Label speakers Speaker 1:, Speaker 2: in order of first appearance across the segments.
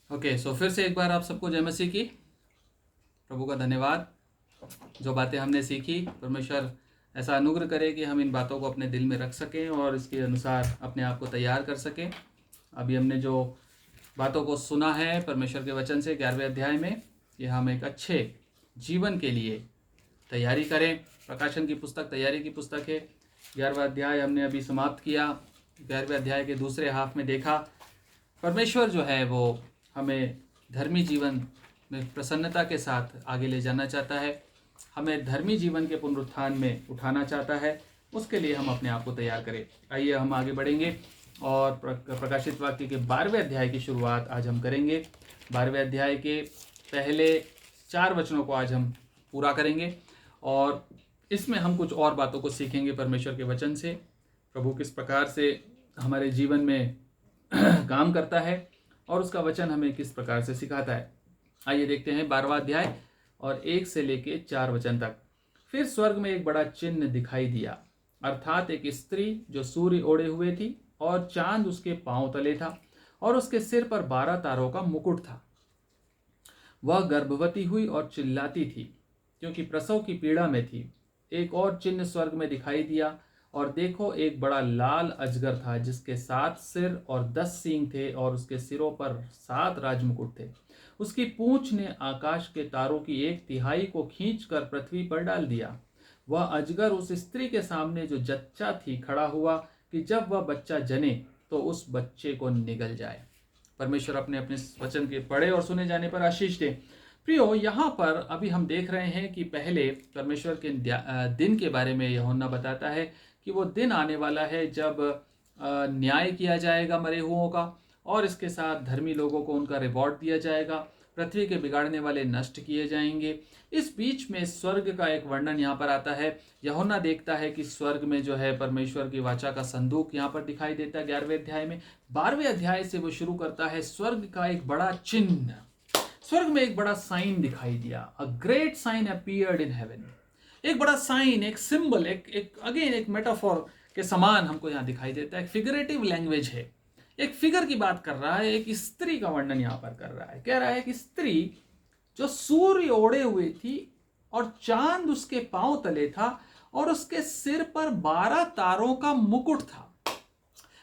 Speaker 1: Okay, सो फिर से एक बार आप सबको जय मसीह की। प्रभु का धन्यवाद। जो बातें हमने सीखी, परमेश्वर ऐसा अनुग्रह करे कि हम इन बातों को अपने दिल में रख सकें और इसके अनुसार अपने आप को तैयार कर सकें। अभी हमने जो बातों को सुना है परमेश्वर के वचन से 11वें अध्याय में, कि हम एक अच्छे जीवन के लिए तैयारी करें। प्रकाशन की पुस्तक तैयारी की पुस्तक है। 11वां अध्याय हमने अभी समाप्त किया। 11वें अध्याय के दूसरे हाफ में देखा परमेश्वर जो है वो हमें धर्मी जीवन में प्रसन्नता के साथ आगे ले जाना चाहता है, हमें धर्मी जीवन के पुनरुत्थान में उठाना चाहता है। उसके लिए हम अपने आप को तैयार करें। आइए हम आगे बढ़ेंगे और प्रकाशित वाक्य के 12वें अध्याय की शुरुआत आज हम करेंगे। 12वें अध्याय के पहले 4 वचनों को आज हम पूरा करेंगे और इसमें हम कुछ और बातों को सीखेंगे परमेश्वर के वचन से। प्रभु किस प्रकार से हमारे जीवन में काम करता है और उसका वचन हमें किस प्रकार से सिखाता है। आइए देखते हैं 12वां अध्याय और 1 से लेके 4 वचन तक। फिर स्वर्ग में एक बड़ा चिन्ह दिखाई दिया, अर्थात एक स्त्री जो सूर्य ओढ़े हुए थी और चांद उसके पांव तले था और उसके सिर पर 12 तारों का मुकुट था। वह गर्भवती हुई और चिल्लाती थी, क्योंकि प्रसव की पीड़ा में थी। एक और चिन्ह स्वर्ग में दिखाई दिया, और देखो एक बड़ा लाल अजगर था, जिसके 7 सिर और 10 सींग थे और उसके सिरों पर 7 राजमुकुट थे। उसकी पूंछ ने आकाश के तारों की 1/3 को खींचकर पृथ्वी पर डाल दिया। वह अजगर उस स्त्री के सामने जो जच्चा थी खड़ा हुआ, कि जब वह बच्चा जने तो उस बच्चे को निगल जाए। परमेश्वर अपने अपने वचन के पढ़े और सुने जाने पर आशीष दे। प्रियो, यहाँ पर अभी हम देख रहे हैं कि पहले परमेश्वर के दिन के बारे में यूहन्ना बताता है कि वो दिन आने वाला है जब न्याय किया जाएगा मरे हुओं का, और इसके साथ धर्मी लोगों को उनका रिवॉर्ड दिया जाएगा। पृथ्वी के बिगाड़ने वाले नष्ट किए जाएंगे। इस बीच में स्वर्ग का एक वर्णन यहाँ पर आता है। यूहन्ना देखता है कि स्वर्ग में जो है परमेश्वर की वाचा का संदूक यहाँ पर दिखाई देता है 11वें अध्याय में। 12वें अध्याय से वो शुरू करता है स्वर्ग का एक बड़ा चिन्ह। स्वर्ग में एक बड़ा साइन दिखाई दिया। A great sign appeared in heaven. एक बड़ा साइन, एक सिंबल, एक मेटाफोर के समान हमको यहाँ दिखाई देता है। एक फिगरेटिव लैंग्वेज है, एक फिगर की बात कर रहा है, एक स्त्री का वर्णन यहाँ पर कर रहा है। कह रहा है कि स्त्री जो सूर्य ओढ़े हुई थी और चांद उसके पांव तले था और उसके सिर पर 12 तारों का मुकुट था।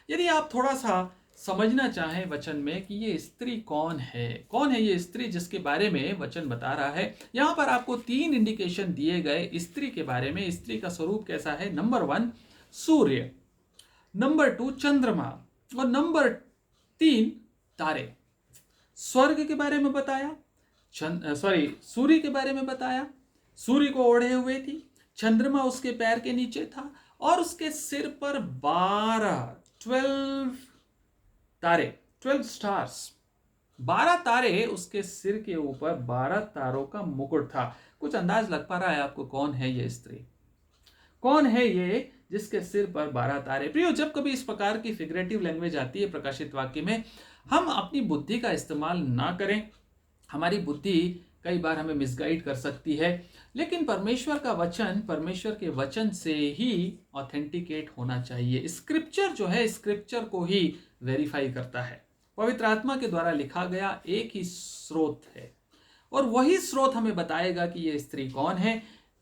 Speaker 1: यदि आप थोड़ा सा समझना चाहें वचन में कि ये स्त्री कौन है ये स्त्री जिसके बारे में वचन बता रहा है, यहां पर आपको 3 इंडिकेशन दिए गए स्त्री के बारे में। स्त्री का स्वरूप कैसा है? नंबर 1 सूर्य, नंबर 2 चंद्रमा और नंबर 3 तारे। स्वर्ग के बारे में बताया, सूर्य के बारे में बताया। सूर्य को ओढ़े हुए थी, चंद्रमा उसके पैर के नीचे था और उसके सिर पर 12 तारे, 12 स्टार्स, 12 तारे उसके सिर के ऊपर, 12 तारों का मुकुट था। कुछ अंदाज लग पा रहा है आपको कौन है ये स्त्री? कौन है ये जिसके सिर पर 12 तारे? प्रियो, जब कभी इस प्रकार की फिगरेटिव लैंग्वेज आती है प्रकाशित वाक्य में, हम अपनी बुद्धि का इस्तेमाल ना करें। हमारी बुद्धि कई बार हमें मिसगाइड कर सकती है, लेकिन परमेश्वर का वचन, परमेश्वर के वचन से ही ऑथेंटिकेट होना चाहिए। स्क्रिप्चर जो है, स्क्रिप्चर को ही वेरीफाई करता है। पवित्र आत्मा के द्वारा लिखा गया एक ही स्रोत है और वही स्रोत हमें बताएगा कि ये स्त्री कौन है।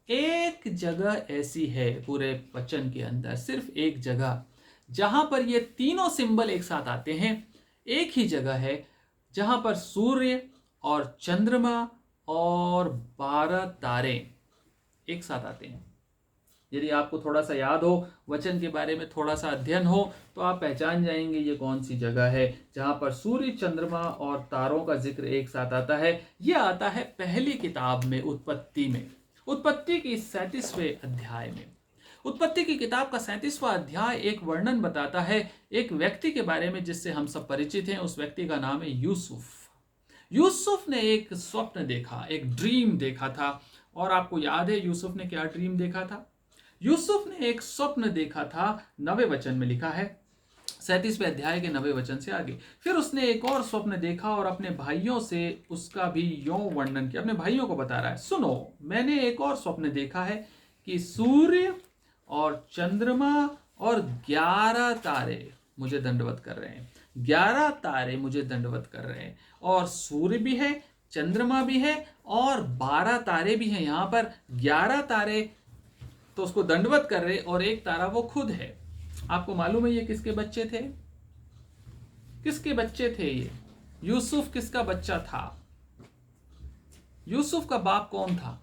Speaker 1: एक जगह ऐसी है पूरे वचन के अंदर, सिर्फ एक जगह जहां पर ये तीनों सिंबल एक साथ आते हैं। एक ही जगह है जहां पर सूर्य और चंद्रमा और 12 तारे एक साथ आते हैं। यदि आपको थोड़ा सा याद हो, वचन के बारे में थोड़ा सा अध्ययन हो, तो आप पहचान जाएंगे ये कौन सी जगह है जहां पर सूर्य, चंद्रमा और तारों का जिक्र एक साथ आता है। यह आता है पहली किताब में, उत्पत्ति में, उत्पत्ति की 37वें अध्याय में। उत्पत्ति की किताब का 37वां अध्याय एक वर्णन बताता है एक व्यक्ति के बारे में जिससे हम सब परिचित हैं। उस व्यक्ति का नाम है यूसुफ। यूसुफ ने एक स्वप्न देखा, एक ड्रीम देखा था। और आपको याद है यूसुफ ने क्या ड्रीम देखा था? यूसुफ ने एक स्वप्न देखा था। 9वें वचन में लिखा है, 37वें अध्याय के 9वें वचन से आगे। फिर उसने एक और स्वप्न देखा और अपने भाइयों से उसका भी यों वर्णन किया। अपने भाइयों को बता रहा है, सुनो, मैंने एक और स्वप्न देखा है कि सूर्य और चंद्रमा और 11 तारे मुझे दंडवत कर रहे हैं। 11 तारे मुझे दंडवत कर रहे हैं, और सूर्य भी है, चंद्रमा भी है, और 12 तारे भी हैं। यहां पर 11 तारे तो उसको दंडवत कर रहे, और एक तारा वो खुद है। आपको मालूम है ये किसके बच्चे थे? किसके बच्चे थे ये? यूसुफ किसका बच्चा था? यूसुफ का बाप कौन था?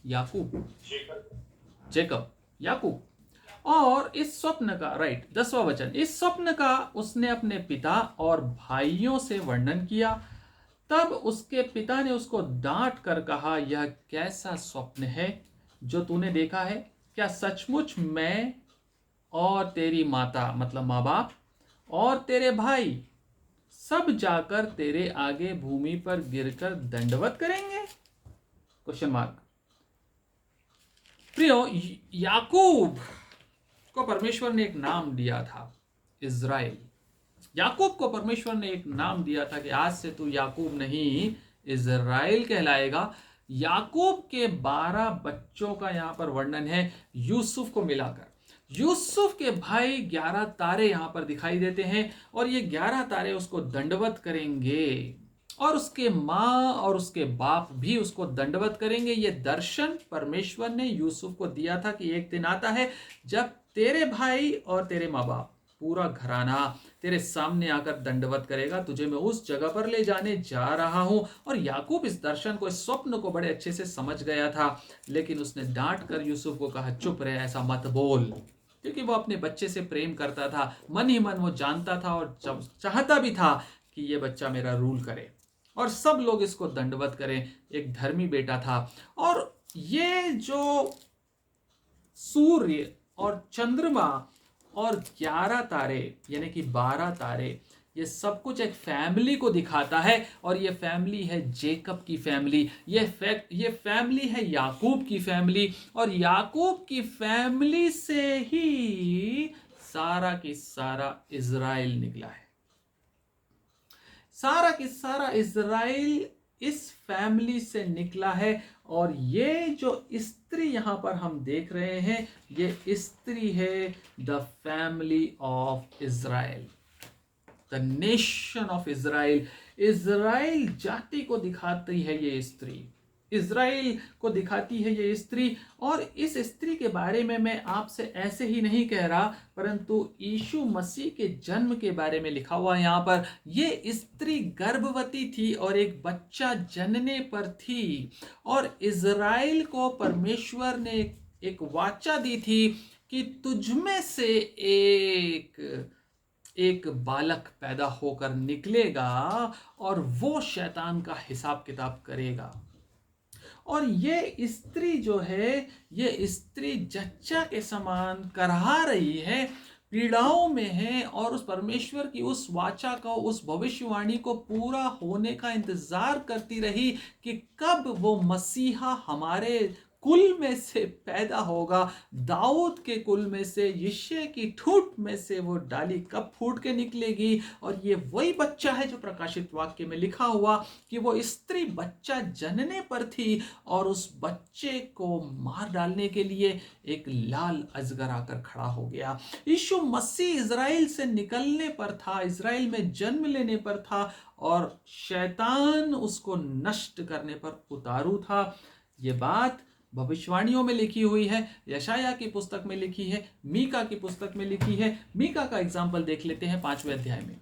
Speaker 1: याकूब, जेकब, याकूब। और इस स्वप्न का, राइट, 10वां वचन, इस स्वप्न का उसने अपने पिता और भाइयों से वर्णन किया। तब उसके पिता ने उसको डांट कर कहा, यह कैसा स्वप्न है जो तूने देखा है? क्या सचमुच मैं और तेरी माता, मतलब माँ बाप, और तेरे भाई सब जाकर तेरे आगे भूमि पर गिरकर दंडवत करेंगे? Question mark. प्रियो, याकूब को परमेश्वर ने एक नाम दिया था, इज़राइल। याकूब को परमेश्वर ने एक नाम दिया था कि आज से तू याकूब नहीं, इज़राइल कहलाएगा। याकूब के 12 बच्चों का यहां पर वर्णन है, यूसुफ को मिलाकर। यूसुफ के भाई 11 तारे यहां पर दिखाई देते हैं, और ये 11 तारे उसको दंडवत करेंगे, और उसके माँ और उसके बाप भी उसको दंडवत करेंगे। ये दर्शन परमेश्वर ने यूसुफ को दिया था कि एक दिन आता है जब तेरे भाई और तेरे माँ बाप, पूरा घराना तेरे सामने आकर दंडवत करेगा, तुझे मैं उस जगह पर ले जाने जा रहा हूं। और याकूब इस दर्शन को, इस स्वप्न को बड़े अच्छे से समझ गया था, लेकिन उसने डांट कर यूसुफ को कहा, चुप रहे, ऐसा मत बोल, क्योंकि वो अपने बच्चे से प्रेम करता था। मन ही मन वो जानता था और चाहता भी था कि ये बच्चा मेरा रूल करे और सब लोग इसको दंडवत करें। एक धर्मी बेटा था। और ये जो सूर्य और चंद्रमा और 11 तारे, यानी कि 12 तारे, ये सब कुछ एक फैमिली को दिखाता है, और ये फैमिली है जेकब की फैमिली, ये फैमिली है याकूब की फैमिली, और याकूब की फैमिली से ही सारा की सारा इज़राइल निकला है। सारा की सारा इज़राइल इस फैमिली से निकला है। और ये जो स्त्री यहां पर हम देख रहे हैं, ये स्त्री है the family of Israel, the nation of Israel. Israel जाति को दिखाती है ये स्त्री, इज़राइल को दिखाती है ये स्त्री। और इस स्त्री के बारे में मैं आपसे ऐसे ही नहीं कह रहा, परंतु यीशु मसीह के जन्म के बारे में लिखा हुआ यहाँ पर। ये स्त्री गर्भवती थी और एक बच्चा जनने पर थी, और इज़राइल को परमेश्वर ने एक वाचा दी थी कि तुझमें से एक बालक पैदा होकर निकलेगा, और वो शैतान का हिसाब किताब करेगा। और ये स्त्री जो है, ये स्त्री जच्चा के समान करहा रही है, पीड़ाओं में है, और उस परमेश्वर की उस वाचा को, उस भविष्यवाणी को पूरा होने का इंतजार करती रही कि कब वो मसीहा हमारे कुल में से पैदा होगा, दाऊद के कुल में से, यिशै की ठूंठ में से वो डाली कब फूट के निकलेगी। और ये वही बच्चा है जो प्रकाशित वाक्य में लिखा हुआ कि वो स्त्री बच्चा जनने पर थी, और उस बच्चे को मार डालने के लिए एक लाल अजगर आकर खड़ा हो गया। यीशु मसीह इज़राइल से निकलने पर था, इज़राइल में जन्म लेने पर था, और शैतान उसको नष्ट करने पर उतारू था। ये बात भविष्यवाणियों में लिखी हुई है, यशाया की पुस्तक में लिखी है, मीका की पुस्तक में लिखी है। मीका का एग्जाम्पल देख लेते हैं 5वें अध्याय में।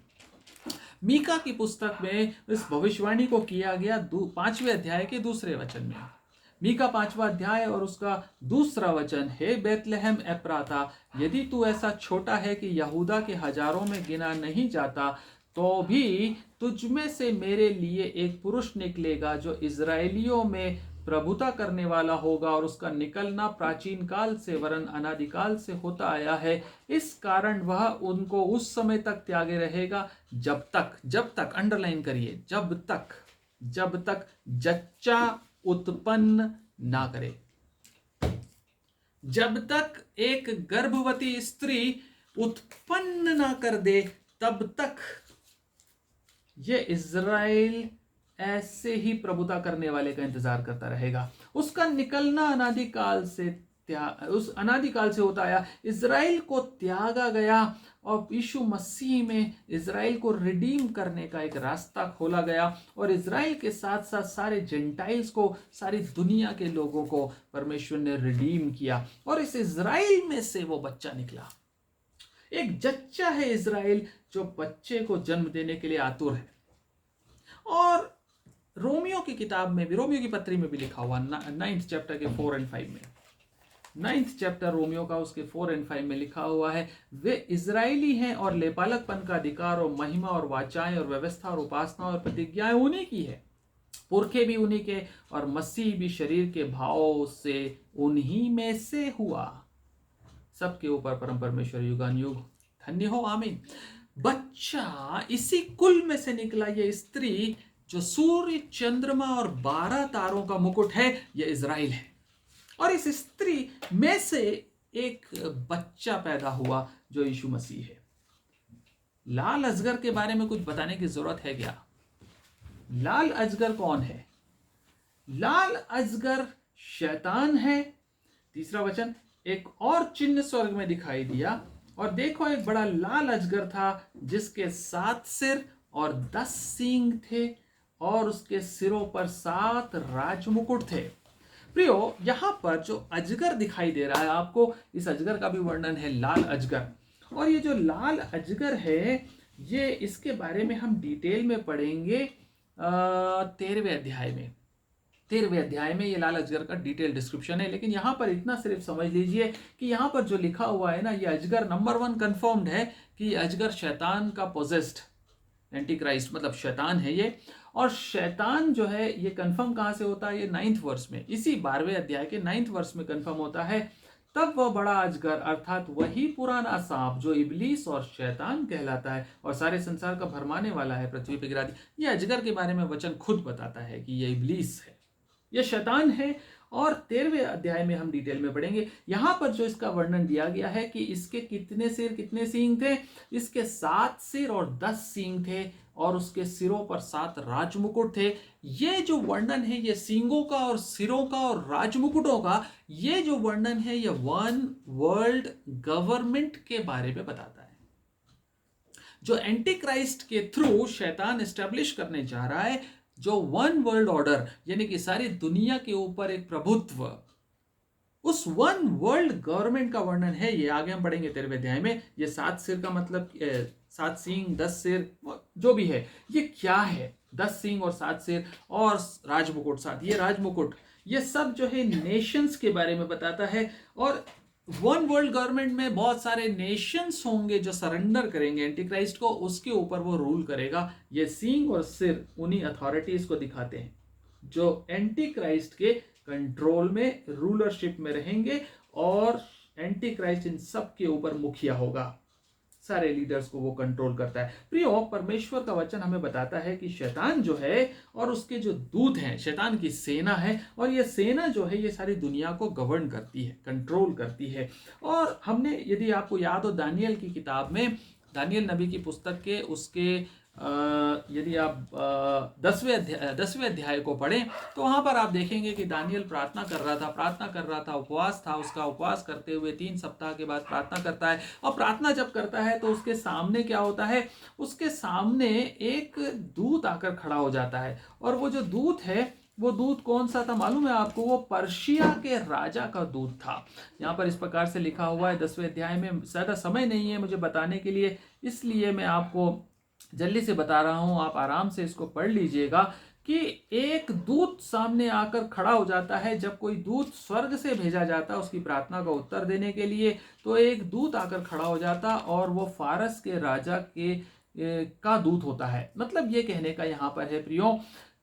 Speaker 1: मीका की पुस्तक में इस भविष्यवाणी को किया गया 5वें अध्याय के 2 वचन में। मीका 5वां अध्याय और उसका 2 वचन, हे बेतलहम एप्राता, यदि तू ऐसा छोटा है कि यहूदा के हजारों में गिना नहीं जाता, तो भी तुझमें से मेरे लिए एक पुरुष निकलेगा जो इज़राइलियों में प्रभुता करने वाला होगा, और उसका निकलना प्राचीन काल से वरन अनादिकाल से होता आया है। इस कारण वह उनको उस समय तक त्यागे रहेगा जब तक अंडरलाइन करिए, जब तक जच्चा उत्पन्न ना करे। जब तक एक गर्भवती स्त्री उत्पन्न ना कर दे, तब तक ये इज़राइल ऐसे ही प्रभुता करने वाले का इंतजार करता रहेगा। उसका निकलना अनादिकाल से उस अनादिकाल से होता आया, इज़राइल को त्यागा गया और यीशु मसीह में इज़राइल को रिडीम करने का एक रास्ता खोला गया और इज़राइल के साथ साथ सारे जेंटाइल्स को, सारी दुनिया के लोगों को परमेश्वर ने रिडीम किया और इस इज़राइल में से वो बच्चा निकला। एक जच्चा है इज़राइल जो बच्चे को जन्म देने के लिए आतुर है। और रोमियो की किताब में भी, रोमियो की पत्री में भी लिखा हुआ 9th चैप्टर के 4 और 5 में, 9th चैप्टर रोमियो का उसके 4 और 5 में लिखा हुआ है, वे इजरायली हैं और लेपालकपन का अधिकार और महिमा और वाचाएं और व्यवस्था और उपासना और प्रतिज्ञाएं उन्हीं की है, पुरखे भी उन्हीं के और मसीह भी शरीर के भाव से उन्हीं में से हुआ। सबके ऊपर परम परमेश्वर युगानुयुग धन्य हो, आमीन। बच्चा इसी कुल में से निकला, ये स्त्री जो सूर्य चंद्रमा और 12 तारों का मुकुट है, ये इज़राइल है। और इस स्त्री में से एक बच्चा पैदा हुआ जो यीशु मसीह है। लाल अजगर के बारे में कुछ बताने की जरूरत है क्या? लाल अजगर कौन है? लाल अजगर शैतान है। तीसरा वचन, एक और चिन्ह स्वर्ग में दिखाई दिया और देखो एक बड़ा लाल अजगर था जिसके 7 सिर और 10 सींग थे और उसके सिरों पर 7 राजमुकुट थे। प्रियो, यहां पर जो अजगर दिखाई दे रहा है आपको, इस अजगर का भी वर्णन है लाल अजगर। और ये जो लाल अजगर है, ये इसके बारे में हम डिटेल में पढ़ेंगे 13वें अध्याय में। 13वें अध्याय में ये लाल अजगर का डिटेल डिस्क्रिप्शन है। लेकिन यहाँ पर इतना सिर्फ समझ लीजिए कि यहाँ पर जो लिखा हुआ है ना, ये अजगर नंबर 1 कंफर्म्ड है कि अजगर शैतान का पोजेस्ड एंटी क्राइस्ट, मतलब शैतान है ये। और शैतान जो है ये कंफर्म कहाँ से होता है? ये 9th वर्ष में, इसी 12वें अध्याय के 9th वर्ष में कंफर्म होता है। तब वह बड़ा अजगर अर्थात वही पुराना सांप जो इब्लीस और शैतान कहलाता है और सारे संसार का भरमाने वाला है, पृथ्वी पर गिरा दिया। ये अजगर के बारे में वचन खुद बताता है कि ये इब्लीस है, ये शैतान है। और 13वें अध्याय में हम डिटेल में पढ़ेंगे। यहां पर जो इसका वर्णन दिया गया है कि इसके कितने सिर कितने सींग थे, इसके 7 सिर और 10 सींग थे और उसके सिरों पर 7 राजमुकुट थे। ये जो वर्णन है, ये सींगों का और सिरों का और राजमुकुटों का, ये जो वर्णन है, ये वन वर्ल्ड गवर्नमेंट के बारे में बताता है जो एंटी क्राइस्ट के थ्रू शैतान एस्टेब्लिश करने जा रहा है। जो वन वर्ल्ड ऑर्डर, यानी कि सारी दुनिया के ऊपर एक प्रभुत्व, उस वन वर्ल्ड गवर्नमेंट का वर्णन है। ये आगे हम पढ़ेंगे 13वें अध्याय में। ये 7 सिर का मतलब 7 सींग 10 सिर जो भी है, ये क्या है? 10 सींग और 7 सिर और राजमुकुट 7, ये राजमुकुट, ये सब जो है नेशंस के बारे में बताता है। और वन वर्ल्ड गवर्नमेंट में बहुत सारे नेशंस होंगे जो सरेंडर करेंगे एंटी क्राइस्ट को, उसके ऊपर वो रूल करेगा। ये सींग और सिर उन्हीं अथॉरिटीज को दिखाते हैं जो एंटी क्राइस्ट के कंट्रोल में, रूलरशिप में रहेंगे और एंटी क्राइस्ट इन सब के ऊपर मुखिया होगा। सारे लीडर्स को वो कंट्रोल करता है। प्रियो, परमेश्वर का वचन हमें बताता है कि शैतान जो है और उसके जो दूत हैं, शैतान की सेना है, और ये सेना जो है ये सारी दुनिया को गवर्न करती है, कंट्रोल करती है। और हमने, यदि आपको याद हो, दानियल की किताब में, दानियल नबी की पुस्तक के उसके यदि आप 10वें अध्याय को पढ़ें तो वहां पर आप देखेंगे कि दानियल प्रार्थना कर रहा था, उपवास था। उसका उपवास करते हुए 3 सप्ताह के बाद प्रार्थना करता है। और प्रार्थना जब करता है तो उसके सामने क्या होता है? उसके सामने एक दूत आकर खड़ा हो जाता है। और वो जो दूत है, वो दूत कौन सा था मालूम है आपको? वो पर्शिया के राजा का दूत था। यहाँ पर इस प्रकार से लिखा हुआ है 10वें अध्याय में। ज़्यादा समय नहीं है मुझे बताने के लिए, इसलिए मैं आपको जल्दी से बता रहा हूं, आप आराम से इसको पढ़ लीजिएगा कि एक दूत सामने आकर खड़ा हो जाता है। जब कोई दूत स्वर्ग से भेजा जाता है उसकी प्रार्थना का उत्तर देने के लिए, तो एक दूत आकर खड़ा हो जाता और वो फारस के राजा का दूत होता है। मतलब ये कहने का यहाँ पर है प्रियो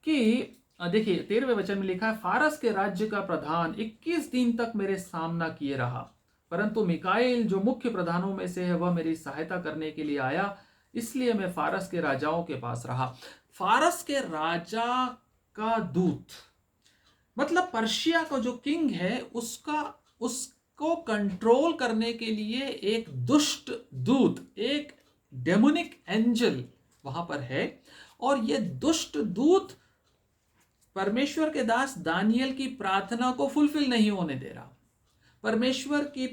Speaker 1: कि देखिए 13वें वचन में लिखा है, फारस के राज्य का प्रधान 21 दिन तक मेरे सामना किए रहा, परंतु मिकाएल जो मुख्य प्रधानों में से है वह मेरी सहायता करने के लिए आया, इसलिए मैं फारस के राजाओं के पास रहा। फारस के राजा का दूत मतलब पर्शिया का जो किंग है, उसको कंट्रोल करने के लिए एक दुष्ट दूत, एक डेमोनिक एंजल वहां पर है। और यह दुष्ट दूत परमेश्वर के दास दानियल की प्रार्थना को फुलफिल नहीं होने दे रहा। परमेश्वर की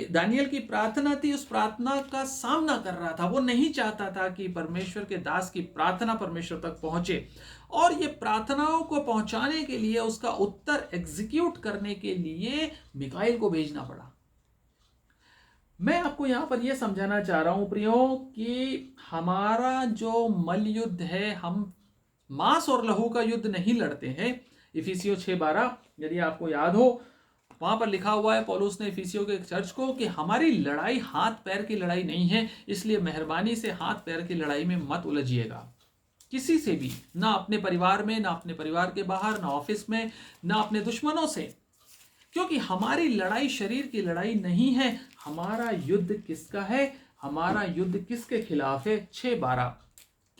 Speaker 1: दानियल की प्रार्थना थी, उस प्रार्थना का सामना कर रहा था। वो नहीं चाहता था कि परमेश्वर के दास की प्रार्थना परमेश्वर तक पहुंचे, और ये प्रार्थनाओं को पहुंचाने के लिए, उसका उत्तर एग्जीक्यूट करने के लिए मिकाइल को भेजना पड़ा। मैं आपको यहां पर यह समझाना चाह रहा हूं प्रियो कि हमारा जो मल युद्ध है, हम मांस और लहू का युद्ध नहीं लड़ते हैं। इफिसियों 6:12 यदि आपको याद हो, वहां पर लिखा हुआ है पौलुस ने इफिसियों के चर्च को कि हमारी लड़ाई हाथ पैर की लड़ाई नहीं है, इसलिए मेहरबानी से हाथ पैर की लड़ाई में मत उलझिएगा किसी से भी, ना अपने परिवार में, ना अपने परिवार के बाहर, ना ऑफिस में, ना अपने दुश्मनों से, क्योंकि हमारी लड़ाई शरीर की लड़ाई नहीं है। हमारा युद्ध किसका है? हमारा युद्ध किसके खिलाफ है? 6:12,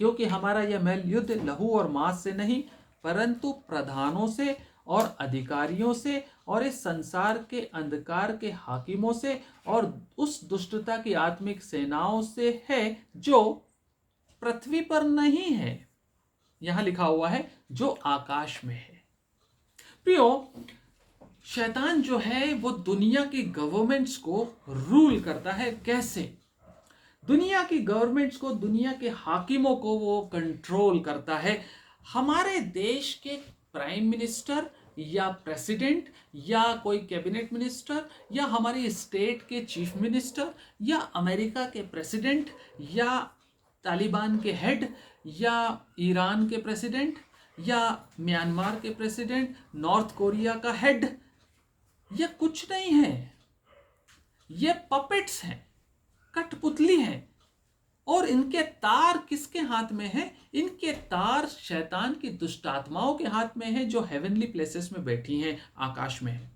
Speaker 1: क्योंकि हमारा यह मैल युद्ध लहू और मांस से नहीं, परंतु प्रधानों से और अधिकारियों से और इस संसार के अंधकार के हाकिमों से और उस दुष्टता की आत्मिक सेनाओं से है जो पृथ्वी पर नहीं है, यहां लिखा हुआ है जो आकाश में है। प्रियो, शैतान जो है वो दुनिया की गवर्नमेंट्स को रूल करता है। कैसे? दुनिया की गवर्नमेंट्स को, दुनिया के हाकिमों को वो कंट्रोल करता है। हमारे देश के प्राइम मिनिस्टर या प्रेसिडेंट या कोई कैबिनेट मिनिस्टर या हमारी स्टेट के चीफ मिनिस्टर या अमेरिका के प्रेसिडेंट या तालिबान के हेड या ईरान के प्रेसिडेंट या म्यांमार के प्रेसिडेंट, नॉर्थ कोरिया का हेड, ये कुछ नहीं है। ये पपेट्स हैं, कठपुतली हैं। और इनके तार किसके हाथ में है? इनके तार शैतान की दुष्ट आत्माओं के हाथ में है, जो हेवनली प्लेसेस में बैठी हैं, आकाश में है।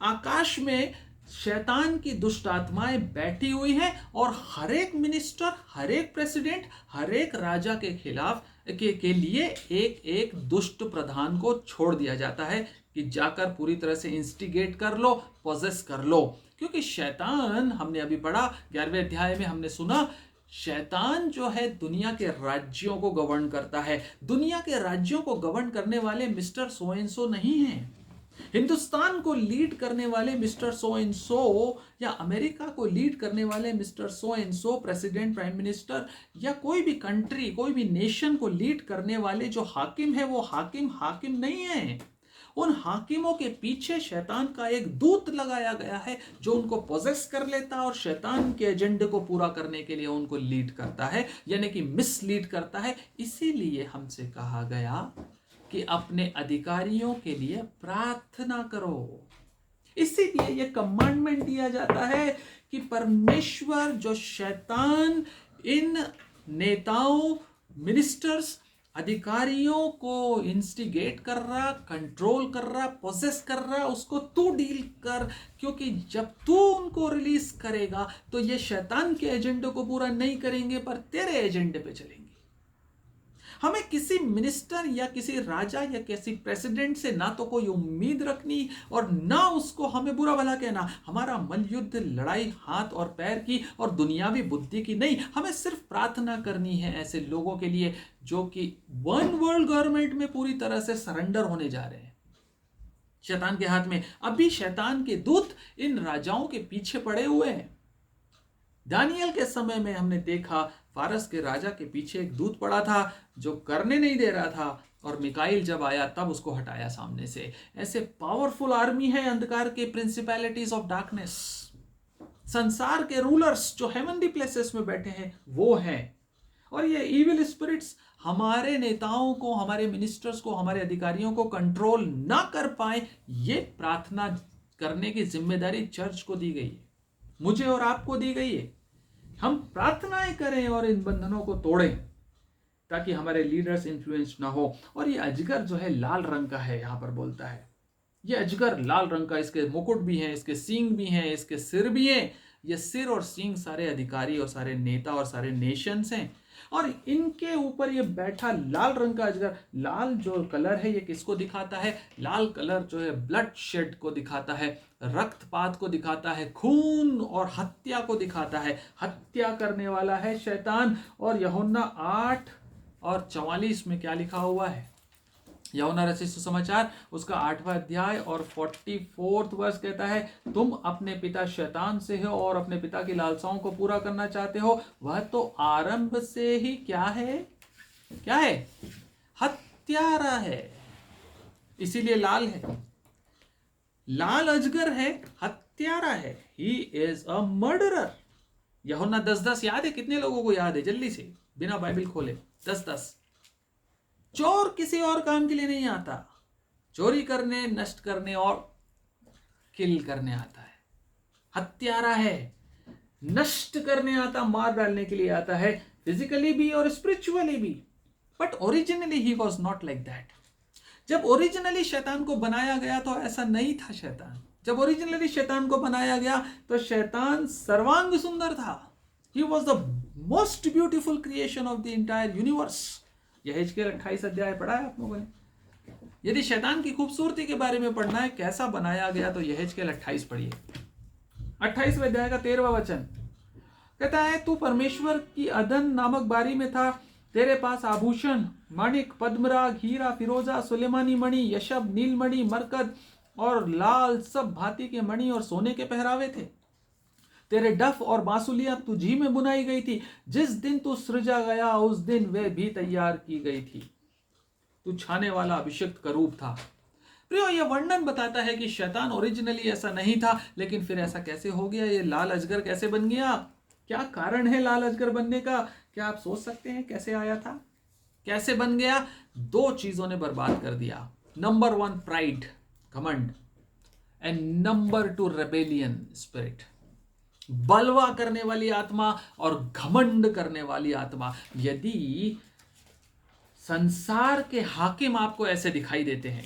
Speaker 1: आकाश में शैतान की दुष्ट आत्माएं बैठी हुई हैं, और हर एक मिनिस्टर, हर एक प्रेसिडेंट, हर एक राजा के खिलाफ के लिए एक एक दुष्ट प्रधान को छोड़ दिया जाता है कि जाकर पूरी तरह से इंस्टिगेट कर लो, पोजेस कर लो। क्योंकि शैतान, हमने अभी पढ़ा 11वें अध्याय में, हमने सुना शैतान जो है दुनिया के राज्यों को गवर्न करता है। दुनिया के राज्यों को गवर्न करने वाले मिस्टर सो एंड सो नहीं हैं। हिंदुस्तान को लीड करने वाले मिस्टर सो एंड सो या अमेरिका को लीड करने वाले mister so and so, president, prime minister या कोई भी कंट्री, कोई भी नेशन को लीड करने वाले जो हाकिम है, वो हाकिम नहीं है। उन हाकिमों के पीछे शैतान का एक दूत लगाया गया है जो उनको पोजेस कर लेता है और शैतान के एजेंडे को पूरा करने के लिए उनको लीड करता है, यानी कि मिसलीड करता है। इसीलिए हमसे कहा गया कि अपने अधिकारियों के लिए प्रार्थना करो। इसीलिए यह कमांडमेंट दिया जाता है कि परमेश्वर, जो शैतान इन नेताओं, मिनिस्टर्स, अधिकारियों को इंस्टिगेट कर रहा, कंट्रोल कर रहा, पोजेस कर रहा, उसको तू डील कर, क्योंकि जब तू उनको रिलीज करेगा तो ये शैतान के एजेंडे को पूरा नहीं करेंगे, पर तेरे एजेंडे पे चलेंगे। हमें किसी मिनिस्टर या किसी राजा या किसी प्रेसिडेंट से ना तो कोई उम्मीद रखनी और ना उसको हमें बुरा भला कहना। हमारा मल युद्ध, लड़ाई हाथ और पैर की और दुनियावी बुद्धि की नहीं। हमें सिर्फ प्रार्थना करनी है ऐसे लोगों के लिए जो कि वन वर्ल्ड गवर्नमेंट में पूरी तरह से सरेंडर होने जा रहे हैं शैतान के हाथ में। अभी शैतान के दूत इन राजाओं के पीछे पड़े हुए हैं। दानियल के समय में हमने देखा फारस के राजा के पीछे एक दूत पड़ा था जो करने नहीं दे रहा था, और मिकाइल जब आया तब उसको हटाया सामने से। ऐसे पावरफुल आर्मी है अंधकार के, प्रिंसिपैलिटीज ऑफ डार्कनेस, संसार के रूलर्स जो हेवनली प्लेसेस में बैठे हैं वो हैं। और ये इविल स्पिरिट्स हमारे नेताओं को, हमारे मिनिस्टर्स को, हमारे अधिकारियों को कंट्रोल ना कर पाए, ये प्रार्थना करने की जिम्मेदारी चर्च को दी गई है, मुझे और आपको दी गई है। हम प्रार्थनाएं करें और इन बंधनों को तोड़ें ताकि हमारे लीडर्स इन्फ्लुएंस ना हो। और ये अजगर जो है लाल रंग का है, यहां पर बोलता है ये अजगर लाल रंग का, इसके मुकुट भी हैं, इसके सींग भी हैं, इसके सिर भी हैं। ये सिर और सींग सारे अधिकारी और सारे नेता और सारे नेशंस हैं, और इनके ऊपर ये बैठा लाल रंग का अजगर। लाल जो कलर है ये किसको दिखाता है? लाल कलर जो है ब्लड शेड को दिखाता है, रक्तपात को दिखाता है, खून और हत्या को दिखाता है। हत्या करने वाला है शैतान। और यूहन्ना 8:44 में क्या लिखा हुआ है? यूहन्ना रचित सुसमाचार उसका 8वां अध्याय और 44वां वर्ष कहता है, तुम अपने पिता शैतान से हो और अपने पिता की लालसाओं को पूरा करना चाहते हो। वह तो आरंभ से ही क्या है, क्या है? हत्यारा है, इसीलिए लाल है, लाल अजगर है, हत्यारा है। He is a murderer. यूहन्ना 10:10 याद है? कितने लोगों को याद है? जल्दी से, बिना बाइबल खोले। 10:10। चोर किसी और काम के लिए नहीं आता, चोरी करने, नष्ट करने और किल करने आता है। हत्यारा है, नष्ट करने आता, मार डालने के लिए आता है, फिजिकली भी और स्पिरिचुअली भी। But originally he was not like that. जब ओरिजिनली शैतान को बनाया गया तो ऐसा नहीं था शैतान। जब ओरिजिनली शैतान को बनाया गया तो शैतान सर्वांग सुंदर था। He was the most beautiful creation of the entire universe. यहेजकेल 28 अध्याय पढ़ा है आप लोगों ने? यदि शैतान की खूबसूरती के बारे में पढ़ना है, कैसा बनाया गया, तो यहेजकेल 28 पढ़िए। 28वें अध्याय का 13वां वचन कहता है, तू परमेश्वर की अदन नामक बारी में था, तेरे पास आभूषण, माणिक, पद्मराग, हीरा, फिरोजा, सुलेमानी मणि, यशब, नीलमणि, मरकत और लाल सब भांति के मणि और सोने के पहरावे थे। तेरे डफ और बांसुलियां तुझी में बुनाई गई थी। जिस दिन तू सृजा गया उस दिन वे भी तैयार की गई थी। तू छाने वाला अभिषिक्त करूब था। प्रियो, यह वर्णन बताता है कि शैतान ओरिजिनली ऐसा नहीं था, लेकिन फिर ऐसा कैसे हो गया? ये लाल अजगर कैसे बन गया? क्या कारण है लाल अजगर बनने का? क्या आप सोच सकते हैं कैसे आया था, कैसे बन गया? 2 चीजों ने बर्बाद कर दिया। नंबर 1 प्राइड, घमंड, एंड नंबर 2 रेबेलियन स्पिरिट, बलवा करने वाली आत्मा और घमंड करने वाली आत्मा। यदि संसार के हाकिम आपको ऐसे दिखाई देते हैं,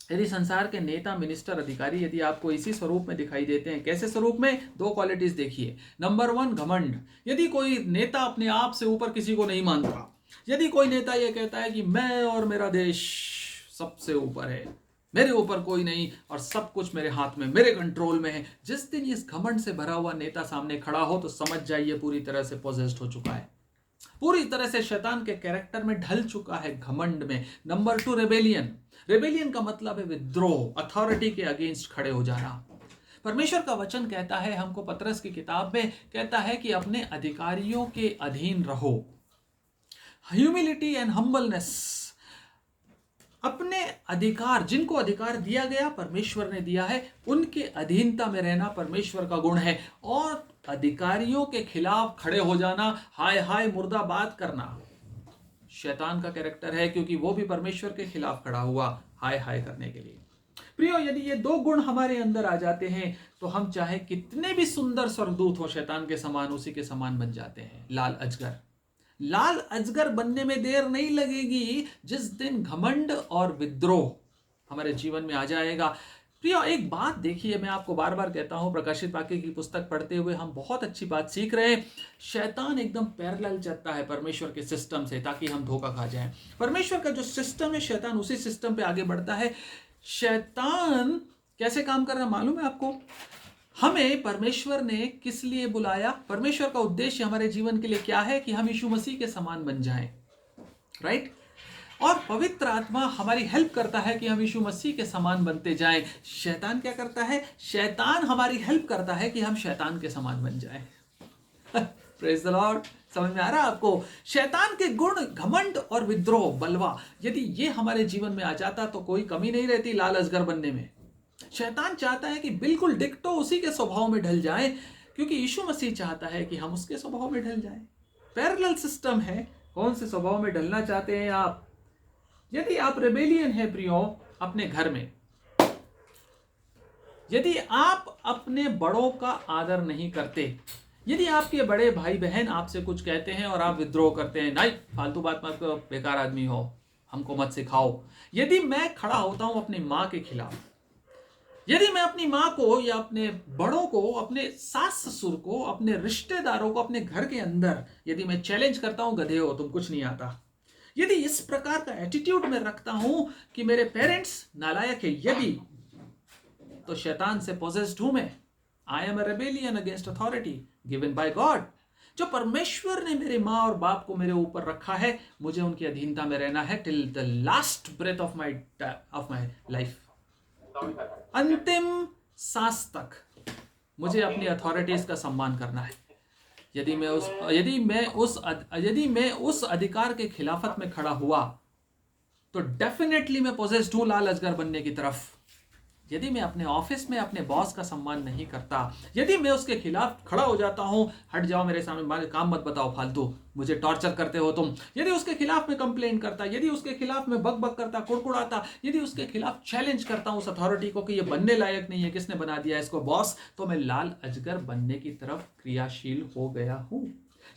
Speaker 1: यदि संसार के नेता, मिनिस्टर, अधिकारी यदि आपको इसी स्वरूप में दिखाई देते हैं, कैसे स्वरूप में? 2 क्वालिटीज देखिए। नंबर 1 घमंड। यदि कोई नेता अपने आप से ऊपर किसी को नहीं मानता, यदि कोई नेता यह कहता है कि मैं और मेरा देश सबसे ऊपर है, मेरे ऊपर कोई नहीं और सब कुछ मेरे हाथ में, मेरे कंट्रोल में है, जिस दिन इस घमंड से भरा हुआ नेता सामने खड़ा हो तो समझ जाइए पूरी तरह से पोजेस्ड हो चुका है, पूरी तरह से शैतान के कैरेक्टर में ढल चुका है, घमंड में। Number 2 rebellion. रेबेलियन का मतलब है विद्रोह, अथॉरिटी के अगेंस्ट खड़े हो जाना। परमेश्वर का वचन कहता है हमको, पतरस की किताब में कहता है कि अपने अधिकारियों के अधीन रहो। ह्यूमिलिटी एंड हम्बलनेस, अपने अधिकार, जिनको अधिकार दिया गया परमेश्वर ने दिया है, उनके अधीनता में रहना परमेश्वर का गुण है। और अधिकारियों के खिलाफ खड़े हो जाना, हाय हाय मुर्दाबाद करना, शैतान का कैरेक्टर है, क्योंकि वो भी परमेश्वर के खिलाफ खड़ा हुआ हाय हाय करने के लिए। प्रियो, यदि ये 2 गुण हमारे अंदर आ जाते हैं तो हम चाहे कितने भी सुंदर स्वर्गदूत हो, शैतान के समान, उसी के समान बन जाते हैं। लाल अजगर, लाल अजगर बनने में देर नहीं लगेगी जिस दिन घमंड और विद्रोह हमारे जीवन में आ जाएगा। प्रियो, एक बात देखिए, मैं आपको बार बार कहता हूं, प्रकाशित वाक्य की पुस्तक पढ़ते हुए हम बहुत अच्छी बात सीख रहे हैं। शैतान एकदम पैरेलल चलता है परमेश्वर के सिस्टम से, ताकि हम धोखा खा जाएं। परमेश्वर का जो सिस्टम है, शैतान उसी सिस्टम पे आगे बढ़ता है। शैतान कैसे काम कर रहा है मालूम है आपको? हमें परमेश्वर ने किस लिए बुलाया? परमेश्वर का उद्देश्य हमारे जीवन के लिए क्या है? कि हम यीशु मसीह के समान बन जाएं, राइट? और पवित्र आत्मा हमारी हेल्प करता है कि हम यीशु मसीह के समान बनते जाएं। शैतान क्या करता है? शैतान हमारी हेल्प करता है कि हम शैतान के समान बन जाएं। Praise the Lord. समझ में आ रहा है आपको? शैतान के गुण घमंड और विद्रोह, बलवा, यदि ये हमारे जीवन में आ जाता तो कोई कमी नहीं रहती लाल अजगर बनने में। शैतान चाहता है कि बिल्कुल डिक्टो उसी के स्वभाव में ढल जाए, क्योंकि यीशु मसीह चाहता है कि हम उसके स्वभाव में ढल जाएं। पैरेलल सिस्टम है। कौन से स्वभाव में ढलना चाहते हैं आप? यदि आप रेबेलियन है प्रियो अपने घर में, यदि आप अपने बड़ों का आदर नहीं करते, यदि आपके बड़े भाई बहन आपसे कुछ कहते हैं और आप विद्रोह करते हैं, नहीं फालतू बात मत करो, बेकार आदमी हो, हमको मत सिखाओ। यदि मैं खड़ा होता हूं अपनी मां के खिलाफ, यदि मैं अपनी मां को या अपने बड़ों को, अपने सास ससुर को, अपने रिश्तेदारों को अपने घर के अंदर यदि मैं चैलेंज करता हूं, गधे हो तुम, कुछ नहीं आता, यदि इस प्रकार का एटीट्यूड में रखता हूं कि मेरे पेरेंट्स नालायक है, यदि, तो शैतान से पोजेस्ड हूं मैं। I am a rebellion against authority given by God. जो परमेश्वर ने मेरे माँ और बाप को मेरे ऊपर रखा है, मुझे उनकी अधीनता में रहना है till the last breath of my life. अंतिम सांस तक मुझे अपनी अथॉरिटीज का सम्मान करना है। यदि मैं उस अधिकार के खिलाफत में खड़ा हुआ तो डेफिनेटली मैं पोजेस्ड हूं लाल अजगर बनने की तरफ। यदि मैं अपने ऑफिस में अपने बॉस का सम्मान नहीं करता, यदि मैं उसके खिलाफ खड़ा हो जाता हूं, हट जाओ मेरे सामने, काम मत बताओ फालतू, मुझे टॉर्चर करते हो तुम, यदि उसके खिलाफ मैं कंप्लेन करता, यदि उसके खिलाफ मैं बक बक करता, कुड़कुड़ाता, यदि उसके खिलाफ चैलेंज करता हूं उस अथॉरिटी को कि ये बनने लायक नहीं है, किसने बना दिया इसको बॉस, तो मैं लाल अजगर बनने की तरफ क्रियाशील हो गया हूं।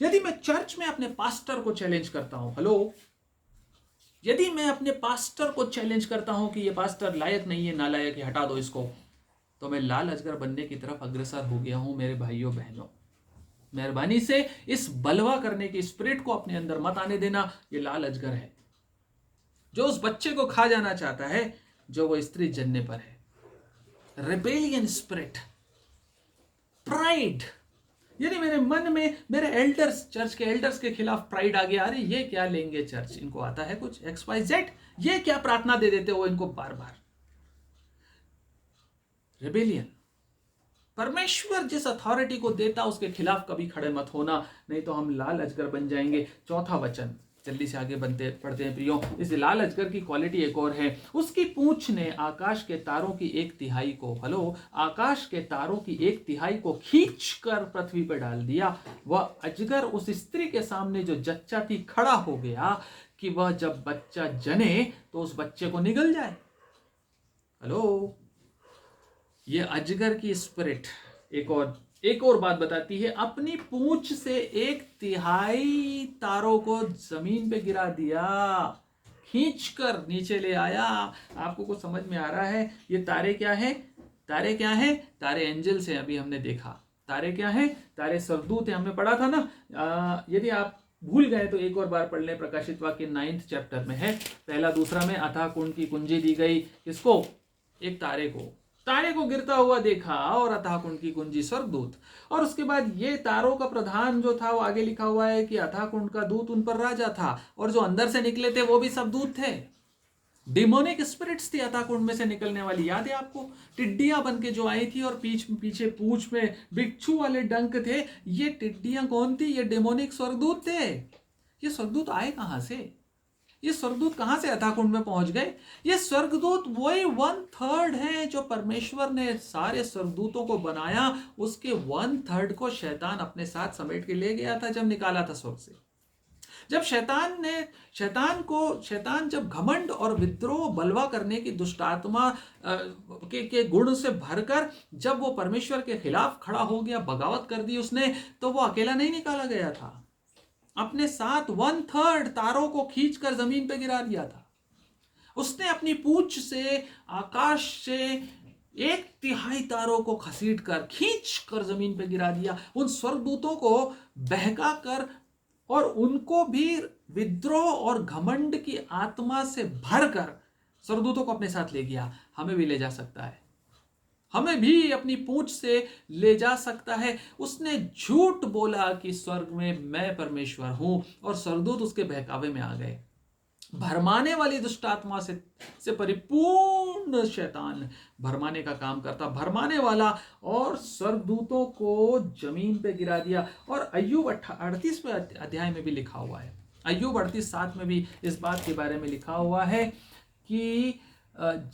Speaker 1: यदि मैं चर्च में अपने पास्टर को चैलेंज करता हूं, हेलो, यदि मैं अपने पास्टर को चैलेंज करता हूं कि ये पास्टर लायक नहीं है, नालायक है, हटा दो इसको, तो मैं लाल अजगर बनने की तरफ अग्रसर हो गया हूं। मेरे भाइयों बहनों, मेहरबानी से इस बलवा करने की स्पिरिट को अपने अंदर मत आने देना। ये लाल अजगर है जो उस बच्चे को खा जाना चाहता है जो वो स्त्री जन्ने पर है। रिबेलियन स्पिरिट, प्राइड, यदि मेरे मन में मेरे एल्डर्स, चर्च के एल्डर्स के खिलाफ प्राइड आ गया, अरे ये क्या लेंगे चर्च, इनको आता है कुछ XYZ, ये क्या प्रार्थना दे देते हो इनको बार बार। रिबेलियन, परमेश्वर जिस अथॉरिटी को देता उसके खिलाफ कभी खड़े मत होना, नहीं तो हम लाल अजगर बन जाएंगे। चौथा वचन, जल्दी से आगे पढ़ते हैं प्रियो। इस लाल अजगर की क्वालिटी एक और है, उसकी पूंछ ने आकाश के तारों की 1/3 को, हेलो, आकाश के तारों की 1/3 को खींच कर पृथ्वी पर डाल दिया। वह अजगर उस स्त्री के सामने जो जच्चा थी खड़ा हो गया कि वह जब बच्चा जने तो उस बच्चे को निगल जाए। हेलो, ये अजगर की स्पिरिट एक और बात बताती है, अपनी पूंछ से 1/3 तारों को जमीन पे गिरा दिया, खींचकर नीचे ले आया। आपको कुछ समझ में आ रहा है? ये तारे क्या है? तारे क्या है? तारे एंजल्स हैं, अभी हमने देखा। तारे क्या है? तारे स्वर्गदूत हैं, हमने पढ़ा था ना। यदि आप भूल गए तो एक और बार पढ़ लें, प्रकाशित वाक्य 9 चैप्टर में है, पहला दूसरा में अथाह कुंड की कुंजी दी गई। किसको? एक तारे को गिरता हुआ देखा, और अथाह कुंड की कुंजी स्वर्गदूत। और उसके बाद ये तारों का प्रधान जो था, वो आगे लिखा हुआ है कि अथाह कुंड का दूत उन पर राजा था, और जो अंदर से निकले थे वो भी सब दूत थे। डिमोनिक स्पिरिट्स थी अथाह कुंड में से निकलने वाली। याद है आपको? टिड्डियां बन के जो आई थी और पीछे पूंछ में बिच्छू वाले डंक थे। ये टिड्डियां कौन थी? ये डिमोनिक स्वर्गदूत थे। ये स्वर्गदूत आए कहां से? ये स्वर्गदूत कहां से अथाह कुंड में पहुंच गए? ये स्वर्गदूत वही 1/3 है जो परमेश्वर ने सारे स्वर्गदूतों को बनाया, उसके 1/3 को शैतान अपने साथ समेट के ले गया था जब निकाला था स्वर्ग से। जब शैतान जब घमंड और विद्रोह, बलवा करने की दुष्टात्मा के गुण से भरकर जब वो परमेश्वर के खिलाफ खड़ा हो गया, बगावत कर दी उसने, तो वो अकेला नहीं निकाला गया था, अपने साथ 1/3 तारों को खींचकर जमीन पे गिरा दिया था। उसने अपनी पूंछ से आकाश से 1/3 तारों को खींच कर जमीन पे गिरा दिया, उन स्वर्गदूतों को बहका कर, और उनको भी विद्रोह और घमंड की आत्मा से भरकर स्वर्गदूतों को अपने साथ ले गया। हमें भी ले जा सकता है, हमें भी अपनी पूंछ से ले जा सकता है। उसने झूठ बोला कि स्वर्ग में मैं परमेश्वर हूं, और स्वर्गदूत उसके बहकावे में आ गए। भरमाने वाली दुष्टात्मा से परिपूर्ण शैतान भरमाने का काम करता, भरमाने वाला, और स्वर्गदूतों को जमीन पे गिरा दिया। और अय्यूब 38वें अध्याय में भी लिखा हुआ है, अय्यूब 38:7 में भी इस बात के बारे में लिखा हुआ है कि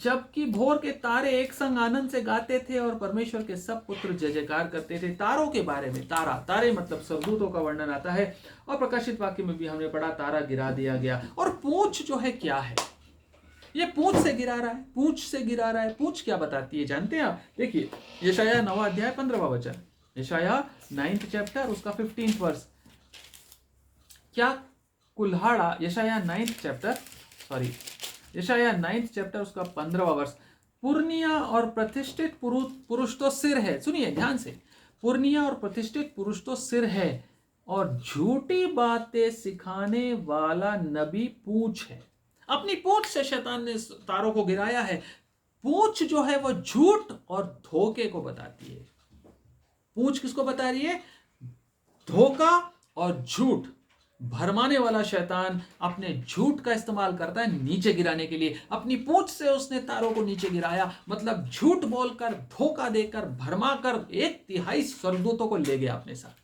Speaker 1: जबकि भोर के तारे एक संग आनंद से गाते थे और परमेश्वर के सब पुत्र जय जयकार करते थे। तारों के बारे में, तारे मतलब स्वर्गदूतों का वर्णन आता है। और प्रकाशित वाक्य में भी हमने पढ़ा, तारा गिरा दिया गया। और पूंछ जो है क्या है? ये पूंछ से गिरा रहा है। पूंछ क्या बताती है जानते हैं आप? देखिए, यशायाह 9 अध्याय 15वां वचन, यशायाह 9th चैप्टर उसका 15th वर्स। क्या कुल्हाड़ा, यशायाह 9th चैप्टर उसका 15वां वर्ष। पुर्निया और प्रतिष्ठित पुरुष तो सिर है, सुनिए ध्यान से, पुर्निया और प्रतिष्ठित पुरुष तो सिर है, और झूठी बातें सिखाने वाला नबी पूंछ है। अपनी पूंछ से शैतान ने तारों को गिराया है। पूंछ जो है वो झूठ और धोखे को बताती है। पूंछ किसको बता रही है? धोखा और झूठ भरमाने वाला शैतान अपने झूठ का इस्तेमाल करता है नीचे गिराने के लिए। अपनी पूंछ से उसने तारों को नीचे गिराया, मतलब झूठ बोलकर, धोखा देकर, भरमाकर 1/3 स्वर्गदूतों को ले गया अपने साथ,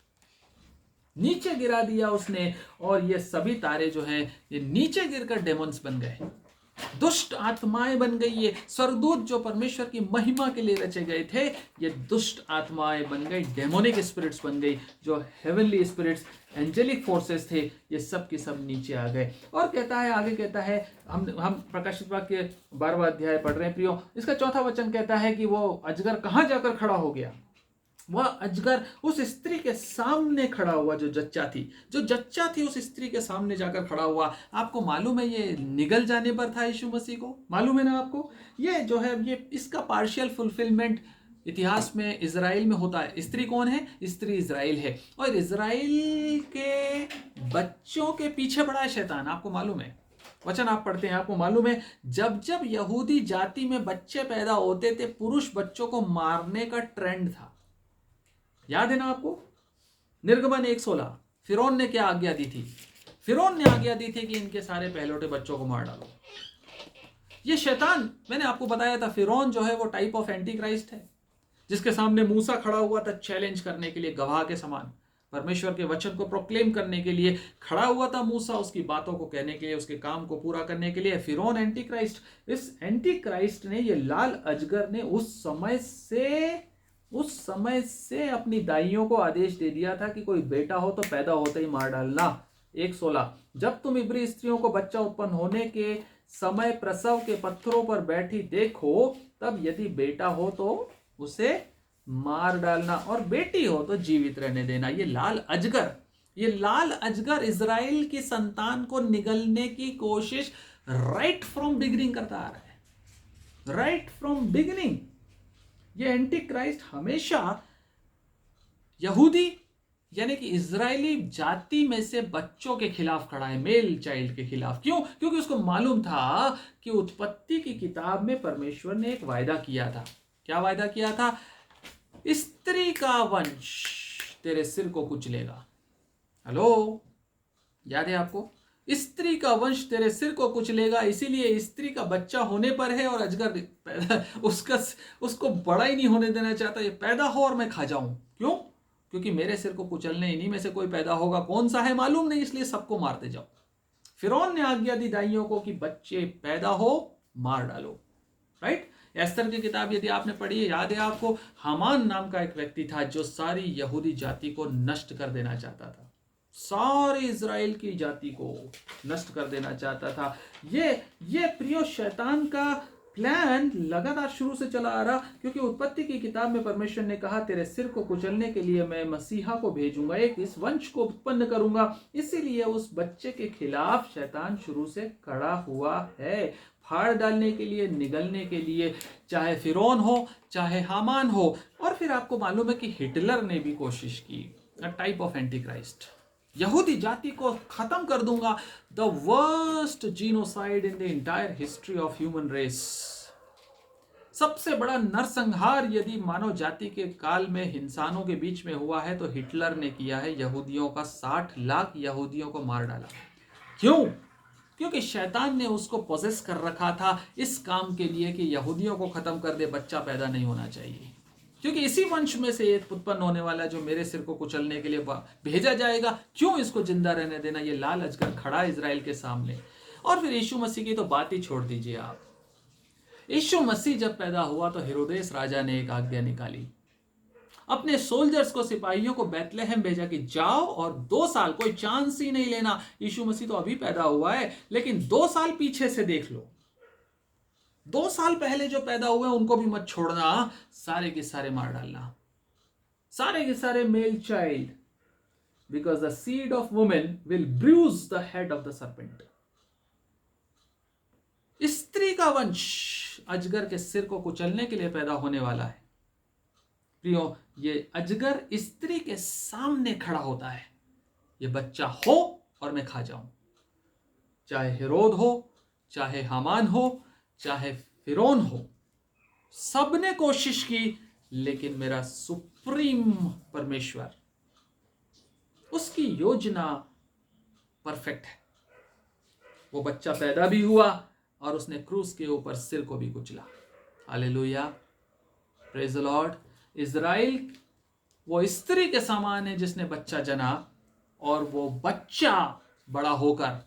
Speaker 1: नीचे गिरा दिया उसने। और ये सभी तारे जो हैं ये नीचे गिरकर डेमोन्स बन गए, दुष्ट आत्माएं बन गई। ये स्वर्गदूत जो परमेश्वर की महिमा के लिए रचे गए थे, ये दुष्ट आत्माएं बन गई, डेमोनिक स्पिरिट्स बन गई। जो हेवनली स्पिरिट्स, एंजेलिक फोर्सेस थे, ये सब के सब नीचे आ गए। और कहता है, आगे कहता है, हम प्रकाशित वाक्य 12वां अध्याय पढ़ रहे हैं प्रियो, इसका 4था वचन कहता है कि वो अजगर कहां जाकर खड़ा हो गया। वह अजगर उस स्त्री के सामने खड़ा हुआ, जो जच्चा थी उस स्त्री के सामने जाकर खड़ा हुआ। आपको मालूम है ये निगल जाने पर था यीशु मसीह को, मालूम है ना आपको। ये जो है ये इसका पार्शियल फुलफिलमेंट इतिहास में इजराइल में होता है। स्त्री कौन है? स्त्री इजराइल है, और इजराइल के बच्चों के पीछे पड़ा है शैतान। आपको मालूम है, वचन आप पढ़ते हैं, आपको मालूम है जब जब यहूदी जाति में बच्चे पैदा होते थे, पुरुष बच्चों को मारने का ट्रेंड था। याद है ना आपको, निर्गमन 1:16, फिरौन ने क्या आज्ञा दी थी? फिरौन ने आज्ञा दी थी कि इनके सारे पहलौठे बच्चों को मार डालो। ये शैतान, मैंने आपको बताया था, फिरौन जो है वो टाइप ऑफ एंटी क्राइस्ट है, जिसके सामने मूसा खड़ा हुआ था चैलेंज करने के लिए, गवाह के समान परमेश्वर के वचन को प्रोक्लेम करने के लिए खड़ा हुआ था मूसा, उसकी बातों को कहने के लिए, उसके काम को पूरा करने के लिए। फिरौन एंटी क्राइस्ट। इस एंटी क्राइस्ट ने, ये लाल अजगर ने उस समय से अपनी दाइयों को आदेश दे दिया था कि कोई बेटा हो तो पैदा होते ही मार डालना। 1:16, जब तुम इब्री स्त्रियों को बच्चा उत्पन्न होने के समय प्रसव के पत्थरों पर बैठी देखो, तब यदि बेटा हो तो उसे मार डालना, और बेटी हो तो जीवित रहने देना। ये लाल अजगर इजराइल की संतान को निगलने की कोशिश राइट फ्रॉम बिगिनिंग करता आ रहा है, राइट फ्रॉम बिगिनिंग। ये एंटी क्राइस्ट हमेशा यहूदी यानी कि इजरायली जाति में से बच्चों के खिलाफ खड़ा है, मेल चाइल्ड के खिलाफ। क्यों? क्योंकि उसको मालूम था कि उत्पत्ति की किताब में परमेश्वर ने एक वायदा किया था। क्या वायदा किया था? स्त्री का वंश तेरे सिर को कुचलेगा। हेलो, याद है आपको? स्त्री का वंश तेरे सिर को कुचलेगा। इसीलिए स्त्री का बच्चा होने पर है, और अजगर उसको बड़ा ही नहीं होने देना चाहता। ये पैदा हो और मैं खा जाऊं। क्यों? क्योंकि मेरे सिर को कुचलने इन्हीं में से कोई पैदा होगा, कौन सा है मालूम नहीं, इसलिए सबको मारते जाओ। फिरौन ने आज्ञा दी दाइयों को कि बच्चे पैदा हो मार डालो। राइट? एस्तर की किताब यदि आपने पढ़ी है, याद है आपको, हामान नाम का एक व्यक्ति था जो सारी यहूदी जाति को नष्ट कर देना चाहता था, सारे इजराइल की जाति को नष्ट कर देना चाहता था। ये प्रियो शैतान का प्लान लगातार शुरू से चला आ रहा, क्योंकि उत्पत्ति की किताब में परमेश्वर ने कहा तेरे सिर को कुचलने के लिए मैं मसीहा को भेजूंगा, एक इस वंश को उत्पन्न करूंगा। इसीलिए उस बच्चे के खिलाफ शैतान शुरू से खड़ा हुआ है, फाड़ डालने के लिए, निगलने के लिए, चाहे फिरौन हो चाहे हामान हो। और फिर आपको मालूम है कि हिटलर ने भी कोशिश की, टाइप ऑफ एंटी क्राइस्ट, यहूदी जाति को खत्म कर दूंगा, the worst genocide in the entire history of human race. सबसे बड़ा नरसंहार यदि मानव जाति के काल में इंसानों के बीच में हुआ है तो हिटलर ने किया है। यहूदियों का 60 लाख यहूदियों को मार डाला। क्यों? क्योंकि शैतान ने उसको पोजेस कर रखा था इस काम के लिए कि यहूदियों को खत्म कर दे, बच्चा पैदा नहीं होना चाहिए, क्योंकि इसी वंश में से एक उत्पन्न होने वाला जो मेरे सिर को कुचलने के लिए भेजा जाएगा। क्यों इसको जिंदा रहने देना? ये लाल अजगर खड़ा इजराइल के सामने। और फिर यीशु मसीह की तो बात ही छोड़ दीजिए आप। यीशु मसीह जब पैदा हुआ तो हेरोदेस राजा ने एक आज्ञा निकाली, अपने सोल्जर्स को, सिपाहियों को बैतलहम भेजा कि जाओ और 2 साल, कोई चांस ही नहीं लेना। यीशु मसीह तो अभी पैदा हुआ है, लेकिन 2 साल पीछे से देख लो, 2 साल पहले जो पैदा हुए उनको भी मत छोड़ना, सारे के सारे मार डालना, सारे के सारे male child, because the seed of women will bruise the head of the serpent. स्त्री का वंश अजगर के सिर को कुचलने के लिए पैदा होने वाला है। प्रियो, ये अजगर स्त्री के सामने खड़ा होता है, ये बच्चा हो और मैं खा जाऊं। चाहे हेरोद हो, चाहे हामान हो, चाहे फिरौन हो, सबने कोशिश की, लेकिन मेरा सुप्रीम परमेश्वर उसकी योजना परफेक्ट है। वो बच्चा पैदा भी हुआ और उसने क्रूस के ऊपर सिर को भी कुचला। Hallelujah, praise the Lord. Israel वो स्त्री के समान है जिसने बच्चा जना, और वो बच्चा बड़ा होकर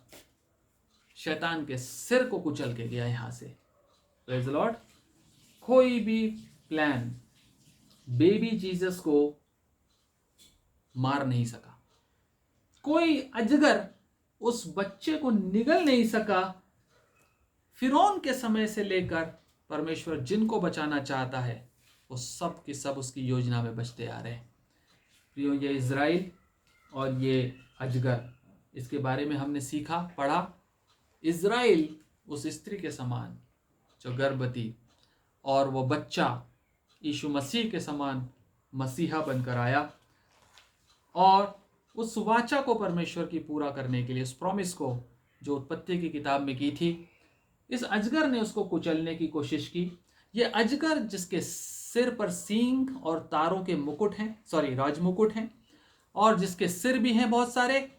Speaker 1: शैतान के सिर को कुचल के गया यहां से। Praise the Lord. कोई भी प्लान बेबी जीसस को मार नहीं सका, कोई अजगर उस बच्चे को निगल नहीं सका। फिरौन के समय से लेकर परमेश्वर जिनको बचाना चाहता है वो सब के सब उसकी योजना में बचते आ रहे हैं। प्रियो, ये इज़राइल और ये अजगर, इसके बारे में हमने सीखा, पढ़ा। इज़राइल उस स्त्री के समान जो गर्भवती, और वो बच्चा यीशु मसीह के समान मसीहा बनकर आया, और उस वाचा को परमेश्वर की पूरा करने के लिए, उस प्रॉमिस को जो उत्पत्ति की किताब में की थी, इस अजगर ने उसको कुचलने की कोशिश की। ये अजगर जिसके सिर पर सींग और तारों के मुकुट हैं, राजमुकुट हैं, और जिसके सिर भी हैं बहुत सारे,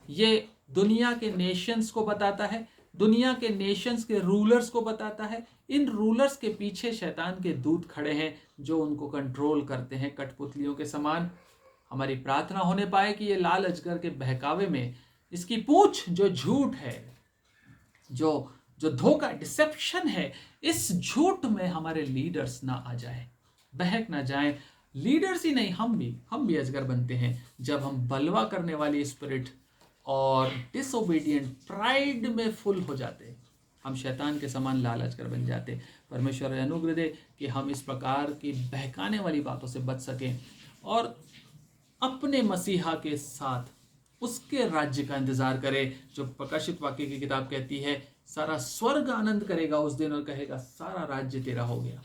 Speaker 1: ये दुनिया के नेशंस को बताता है, दुनिया के नेशंस के रूलर्स को बताता है। इन रूलर्स के पीछे शैतान के दूत खड़े हैं जो उनको कंट्रोल करते हैं कठपुतलियों के समान। हमारी प्रार्थना होने पाए कि ये लाल अजगर के बहकावे में इसकी पूंछ जो झूठ है, जो धोखा, डिसेप्शन है, इस झूठ में हमारे लीडर्स ना आ जाए, बहक ना जाएं। लीडर्स ही नहीं, हम भी अजगर बनते हैं जब हम बलवा करने वाली स्पिरिट और डिसोबीडियंट प्राइड में फुल हो जाते, हम शैतान के समान लाल अजगर बन जाते। परमेश्वर अनुग्रह दे कि हम इस प्रकार की बहकाने वाली बातों से बच सकें और अपने मसीहा के साथ उसके राज्य का इंतजार करें, जो प्रकाशित वाक्य की किताब कहती है सारा स्वर्ग आनंद करेगा उस दिन और कहेगा सारा राज्य तेरा हो गया,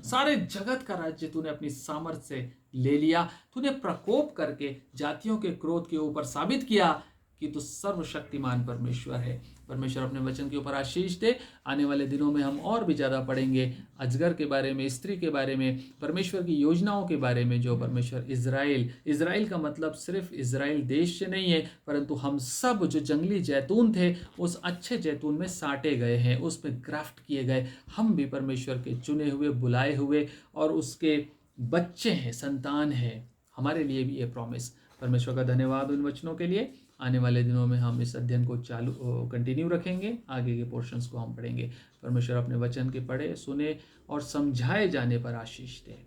Speaker 1: सारे जगत का राज्य तूने अपनी सामर्थ्य से ले लिया, तूने प्रकोप करके जातियों के क्रोध के ऊपर साबित किया कि तू सर्वशक्तिमान परमेश्वर है। परमेश्वर अपने वचन के ऊपर आशीष दे। आने वाले दिनों में हम और भी ज़्यादा पढ़ेंगे अजगर के बारे में, स्त्री के बारे में, परमेश्वर की योजनाओं के बारे में, जो परमेश्वर इज़राइल का मतलब सिर्फ इज़राइल देश से नहीं है, परंतु हम सब जो जंगली जैतून थे उस अच्छे जैतून में साटे गए हैं, उस पर ग्राफ्ट किए गए। हम भी परमेश्वर के चुने हुए, बुलाए हुए और उसके बच्चे हैं, संतान है। हमारे लिए भी ये प्रॉमिस। परमेश्वर का धन्यवाद उन वचनों के लिए। आने वाले दिनों में हम इस अध्ययन को कंटिन्यू रखेंगे, आगे के पोर्शंस को हम पढ़ेंगे। परमेश्वर अपने वचन के पढ़े, सुने और समझाए जाने पर आशीष दे।